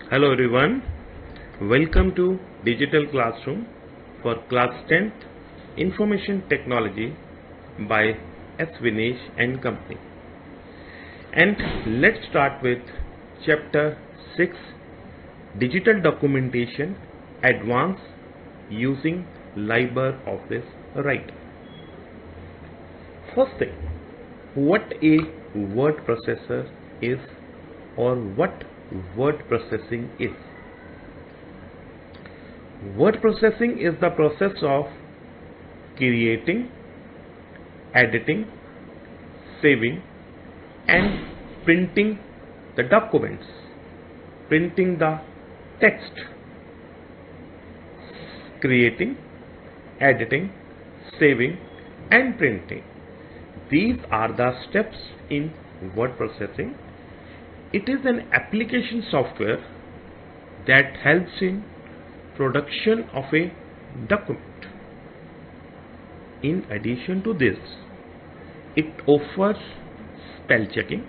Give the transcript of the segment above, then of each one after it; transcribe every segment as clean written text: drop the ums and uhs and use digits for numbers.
Hello everyone, welcome to Digital Classroom for Class 10th Information Technology by S.Vinesh and Company. And let's start with Chapter 6, Digital Documentation Advanced using LibreOffice Writer. First thing, what a word processor is or what word processing is. Word processing is the process of creating, editing, saving and printing the documents, printing the text, creating, editing, saving and printing. These are the steps in word processing. It is an application software that helps in production of a document. In addition to this, it offers spell checking,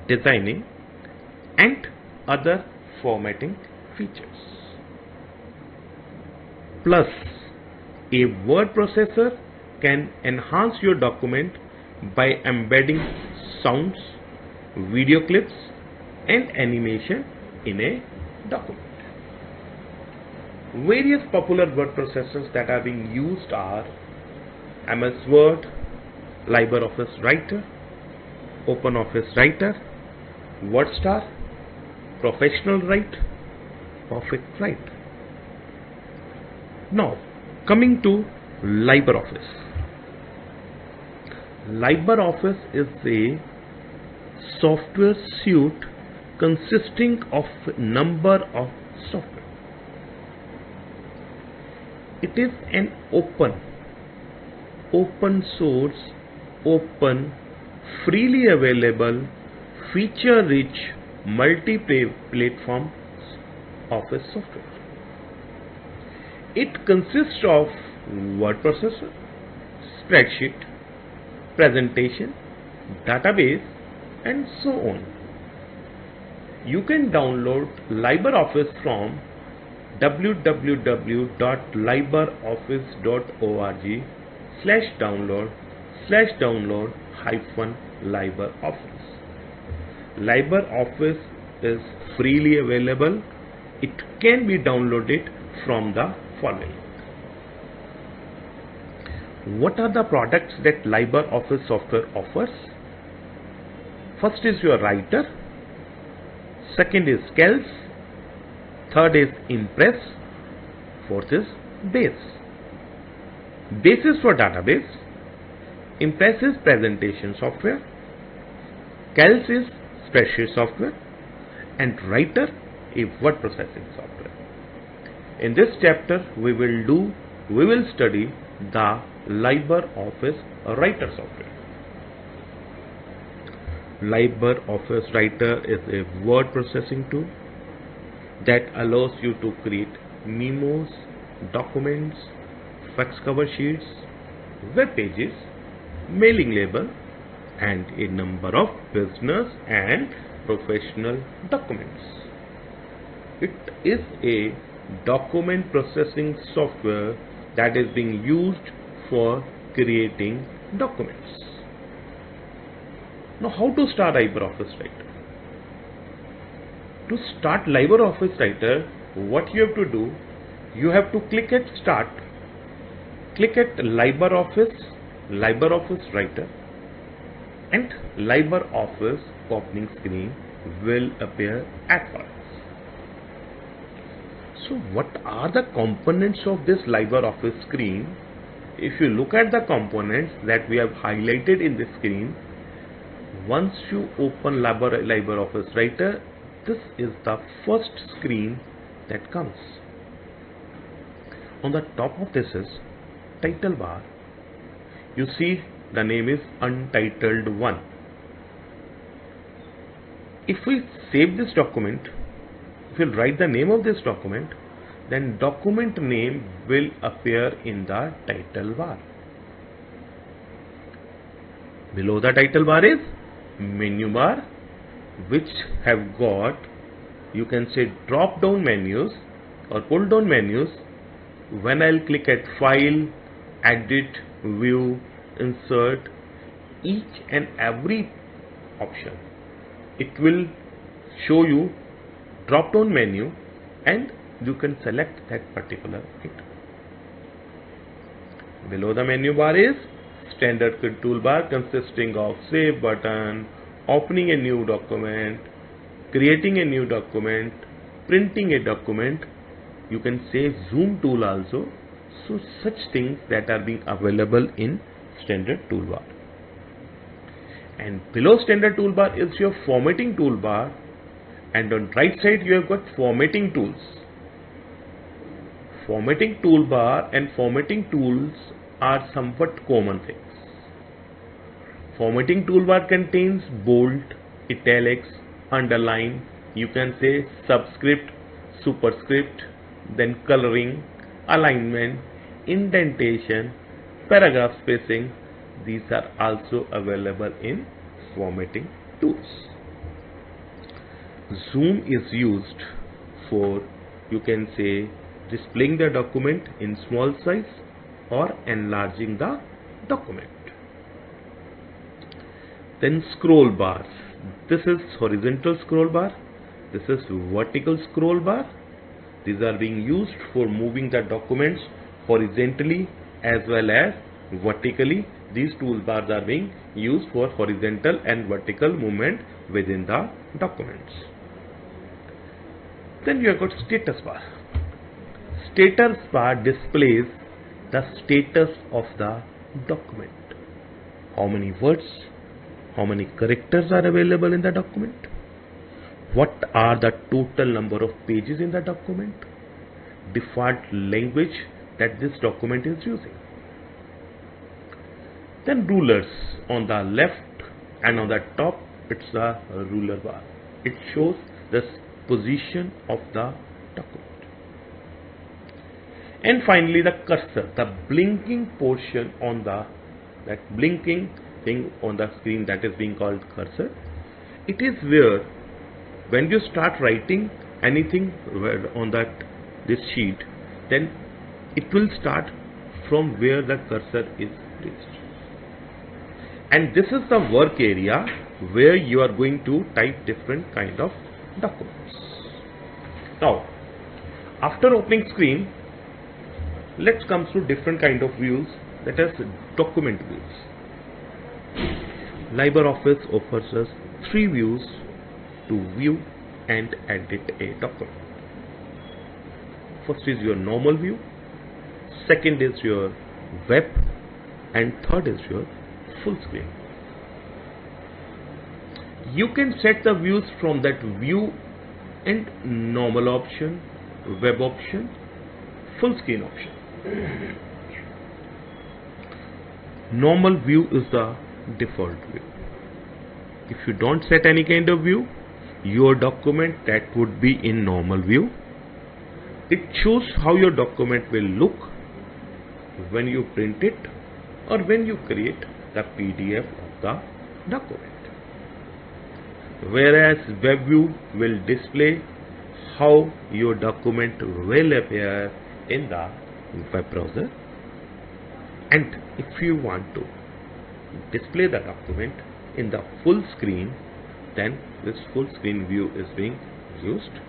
designing and other formatting features. Plus, a word processor can enhance your document by embedding sounds, video clips and animation in a document. Various popular word processors that are being used are MS Word, LibreOffice Writer, OpenOffice Writer, WordStar, Professional Write, Perfect Write. Now, coming to LibreOffice. LibreOffice is a software suite consisting of a number of software. It is an open source, open, freely available, feature-rich, multi-platform office software. It consists of word processor, spreadsheet, presentation, database and so on. You can download LibreOffice from www.libreoffice.org/download/LibreOffice. LibreOffice is freely available. It can be downloaded from the following. What are the products that LibreOffice software offers? First is your Writer, second is Calc, third is Impress, fourth is Base. Base is for database, Impress is presentation software, Calc is spreadsheet software and Writer a word processing software. In this chapter we will study the LibreOffice Writer software. LibreOffice Writer is a word processing tool that allows you to create memos, documents, fax cover sheets, web pages, mailing label and a number of business and professional documents. It is a document processing software that is being used for creating documents. Now, how to start LibreOffice Writer? To start LibreOffice Writer, what you have to do, you have to click at Start, click at LibreOffice Writer, and LibreOffice opening screen will appear at once. So, what are the components of this LibreOffice screen? If you look at the components that we have highlighted in the screen, once you open LibreOffice Writer, this is the first screen that comes. On the top of this is title bar. You see the name is Untitled 1. If we save this document, if we write the name of this document, then document name will appear in the title bar. Below the title bar is menu bar, which have got you can say drop down menus or pull down menus. When I'll click at File, Edit, View, Insert, each and every option, it will show you drop down menu and you can select that particular item. Below the menu bar is standard toolbar consisting of Save button, opening a new document, creating a new document, printing a document. You can say zoom tool also. So such things that are being available in standard toolbar. And below standard toolbar is your formatting toolbar, and on right side you have got formatting tools. Formatting toolbar and formatting tools are somewhat common things. Formatting toolbar contains bold, italics, underline, you can say subscript, superscript, then coloring, alignment, indentation, paragraph spacing. These are also available in formatting tools. Zoom is used for, you can say, displaying the document in small size or enlarging the document. Then scroll bars. This is horizontal scroll bar. This is vertical scroll bar. These are being used for moving the documents horizontally as well as vertically. These toolbars are being used for horizontal and vertical movement within the documents. Then you have got status bar. Status bar displays the status of the document. How many words, how many characters are available in the document? What are the total number of pages in the document? Default language that this document is using. Then rulers on the left and on the top, it's the ruler bar. It shows the position of the document. And finally the cursor, the blinking portion on the, that blinking thing on the screen that is being called cursor. It is where when you start writing anything on this sheet, then it will start from where the cursor is placed. And this is the work area where you are going to type different kind of documents. Now, after opening screen, let's come to different kind of views, that is document views. LibreOffice offers us 3 views to view and edit a document. First is your normal view, second is your web, and third is your full screen. You can set the views from that view and normal option, web option, full screen option. Normal view is the default view. If you don't set any kind of view, your document that would be in normal view. It shows how your document will look when you print it or when you create the PDF of the document. Whereas web view will display how your document will appear in the web browser. And if you want to display the document in the full screen, then this full screen view is being used.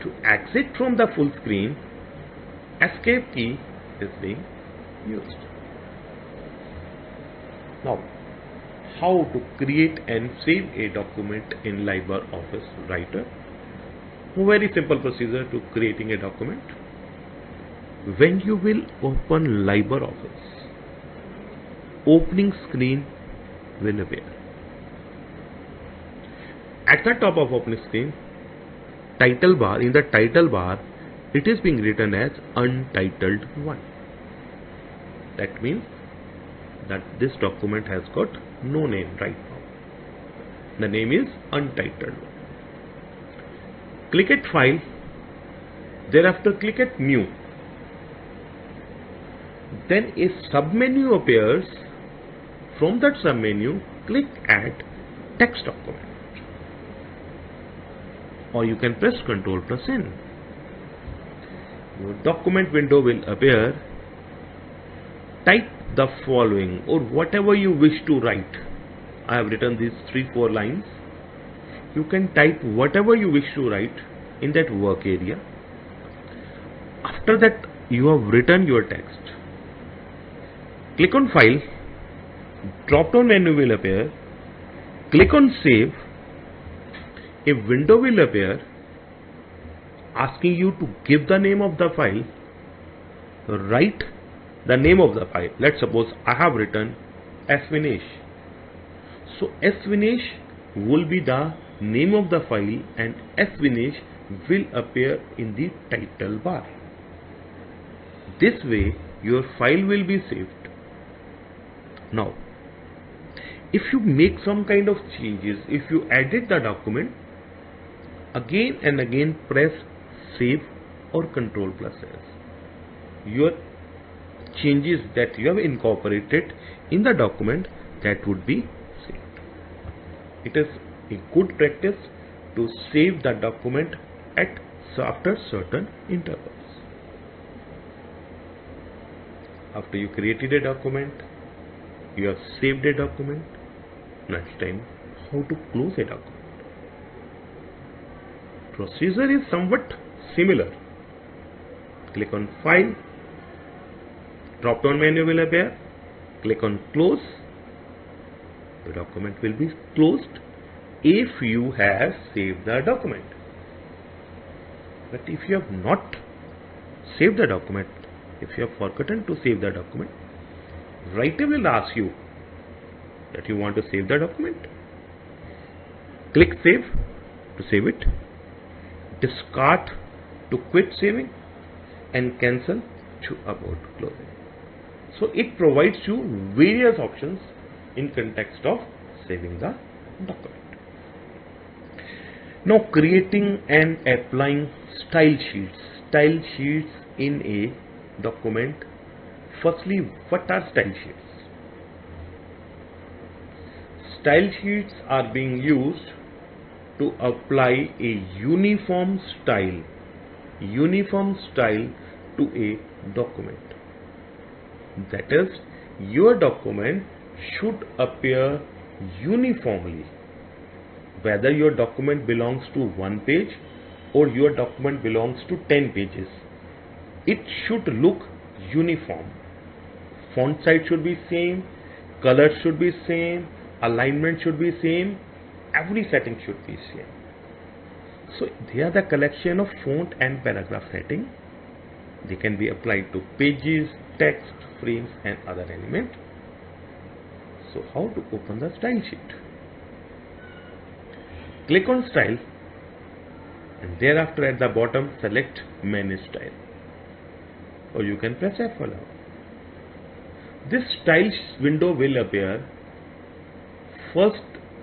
To exit from the full screen, escape key is being used. Now, how to create and save a document in LibreOffice Writer? Very simple procedure to creating a document. When you will open LibreOffice, opening screen will appear. At the top of opening screen, title bar, in the title bar, it is being written as Untitled 1. That means that this document has got no name right now. The name is Untitled 1. Click at File, thereafter click at New. Then a submenu appears. From that submenu, click at Text Document. or you can press Ctrl plus N. Your document window will appear. Type the following or whatever you wish to write. I have written these 3-4 lines. You can type whatever you wish to write in that work area. After that, you have written your text. Click on File. Drop down menu will appear. Click on Save. A window will appear asking you to give the name of the file. Write the name of the file. Let's suppose I have written S.Vinesh. So S.Vinesh will be the name of the file and S.Vinesh will appear in the title bar. This way your file will be saved. Now, if you make some kind of changes, if you edit the document, again and again press Save or Ctrl plus S. Your changes that you have incorporated in the document, that would be saved. It is a good practice to save the document after certain intervals. After you created a document, you have saved a document. Next time, how to close a document. Procedure is somewhat similar. Click on File. Drop down menu will appear. Click on Close. The document will be closed if you have saved the document. But if you have not saved the document, if you have forgotten to save the document, writer will ask you that you want to save the document. Click Save to save it. Discard to quit saving, and cancel to abort closing. So it provides you various options in context of saving the document. Now, creating and applying style sheets. Style sheets in a document. Firstly, what are style sheets? Style sheets are being used to apply a uniform style to a document. That is, your document should appear uniformly, whether your document belongs to 1 page or your document belongs to 10 pages. It should look uniform. Font size should be same, color should be same, alignment should be same, every setting should be same. So they are the collection of font and paragraph setting. They can be applied to pages, text, frames and other elements. So how to open the style sheet? Click on Style and thereafter at the bottom select Manage Style, or you can press F11. This style window will appear. First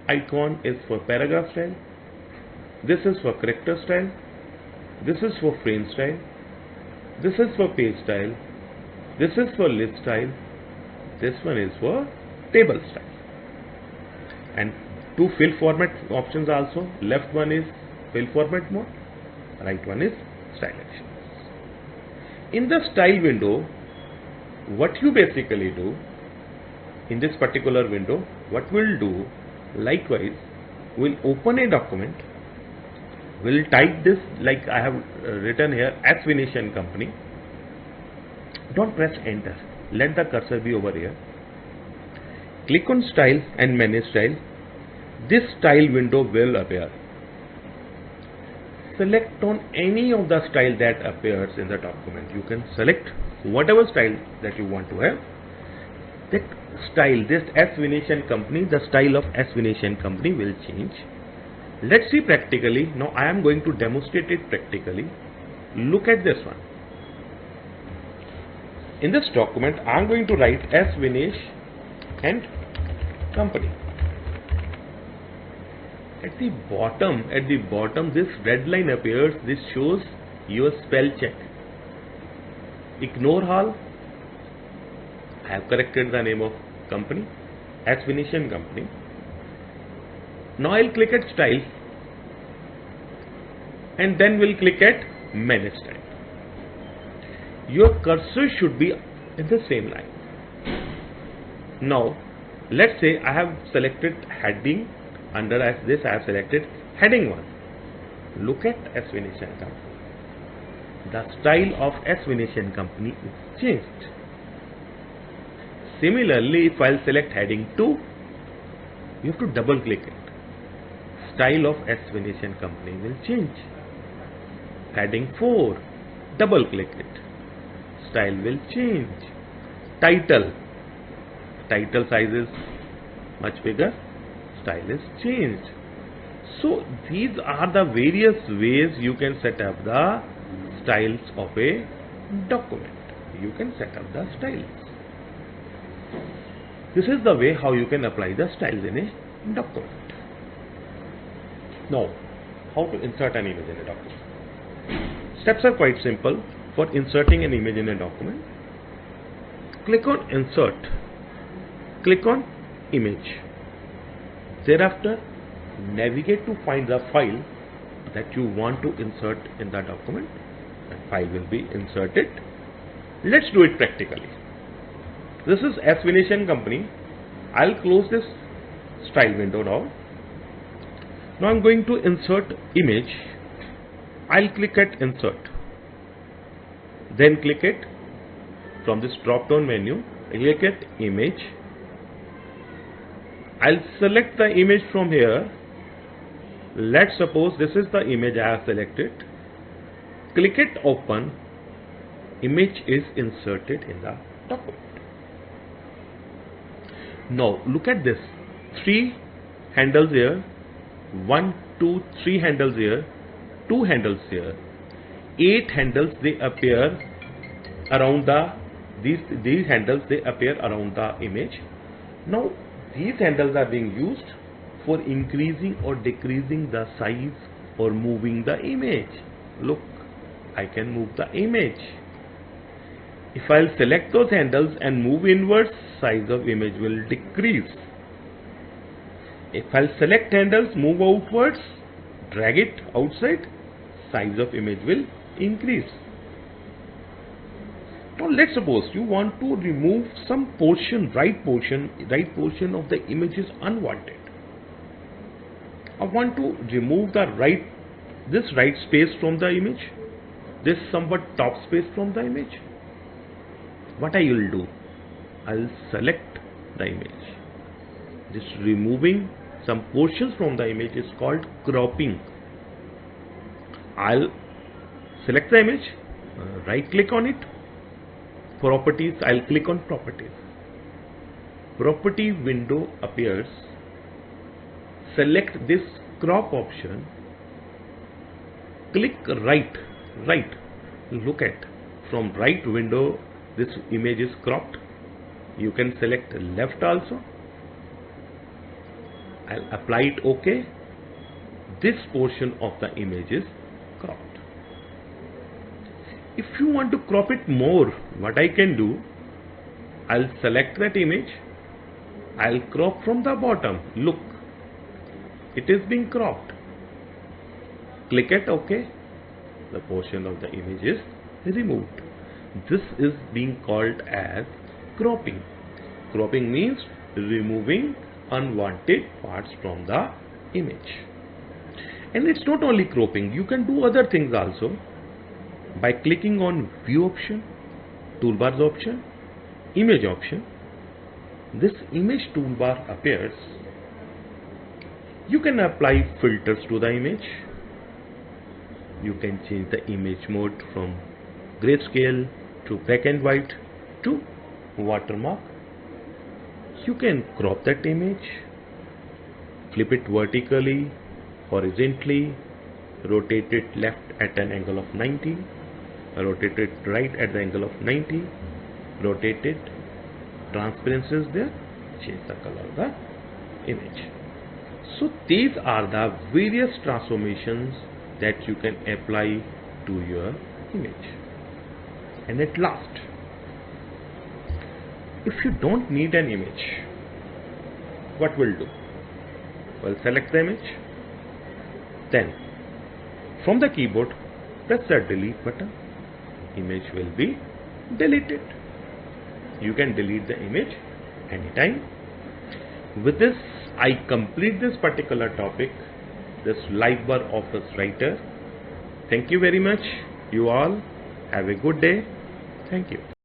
icon is for paragraph style, this is for character style, this is for frame style, this is for page style, this is for list style, this one is for table style, and 2 fill format options also. Left one is fill format mode, right one is style actions. In the style window, what you basically do in this particular window, what we'll do, likewise, we'll open a document, we'll type this like I have written here, S.Vinesh and Company. Don't press enter, let the cursor be over here. Click on Style and Manage Style. This style window will appear. Select on any of the style that appears in the document. You can select whatever style that you want to have. That style, this S.Vinesh and Company, the style of S.Vinesh and Company will change. Let's see practically. Now I am going to demonstrate it practically. Look at this one. In this document, I am going to write S.Vinesh and Company. At the bottom, this red line appears. This shows your spell check. Ignore all. I have corrected the name of company, S.Vinesh and Company. Now I'll click at Style. and then we'll click at manage style. Your cursor should be in the same line. Now let's say I have selected heading. Under this I have selected heading 1. Look at S.Vinesh and Company. The style of S.Vinesh and Company is changed. Similarly, if I'll select heading 2, you have to double click it. Style of S.Vinesh and Company will change. Heading 4, double click it. Style will change. Title size is much bigger. Style is changed. So these are the various ways you can set up the styles of a document. You can set up the styles. This is the way how you can apply the styles in a document. Now, how to insert an image in a document? Steps are quite simple for inserting an image in a document. Click on Insert. Click on Image. Thereafter, navigate to find the file that you want to insert in the document. The file will be inserted. Let's do it practically. This is S.Vinesh and Company. I'll close this style window now. Now I'm going to insert image. I'll click at Insert. Then click it from this drop down menu. Click at Image. I'll select the image from here. Let's suppose this is the image I have selected. Click it Open. Image is inserted in the document. Now look at this. 3 handles here. 1, 2, 3 handles here. 2 handles here. 8 handles they appear around these handles they appear around the image. Now these handles are being used for increasing or decreasing the size or moving the image. Look, I can move the image. If I'll select those handles and move inwards, size of image will decrease. If I'll select handles, move outwards, drag it outside, size of image will increase. Now let's suppose you want to remove some portion, right portion of the image is unwanted. I want to remove this right space from the image, this somewhat top space from the image. What I will do, I'll select the image. This removing some portions from the image is called cropping. I'll select the image, right click on it, Properties, I'll click on Properties. Property window appears. Select this crop option. Click right. Look at from right window this image is cropped. You can select left also. I'll apply it OK. This portion of the image is cropped. If you want to crop it more, what I can do, I'll select that image. I'll crop from the bottom. Look, it is being cropped. Click at OK. The portion of the image is removed. This is being called as cropping. Cropping means removing unwanted parts from the image. And it's not only cropping, you can do other things also. By clicking on View option, Toolbars option, Image option, this image toolbar appears. You can apply filters to the image. You can change the image mode from grayscale to black and white to watermark. You can crop that image, flip it vertically, horizontally, rotate it left at an angle of 90, rotate it right at the angle of 90, rotate it, transparency is there, change the color of the image. So these are the various transformations that you can apply to your image. And at last, if you don't need an image, what will do? Well, select the image, then From the keyboard, press the delete button. Image will be deleted. You can delete the image anytime. With this, I complete this particular topic, this Libra Office Writer. Thank you very much. You all have a good day. Thank you.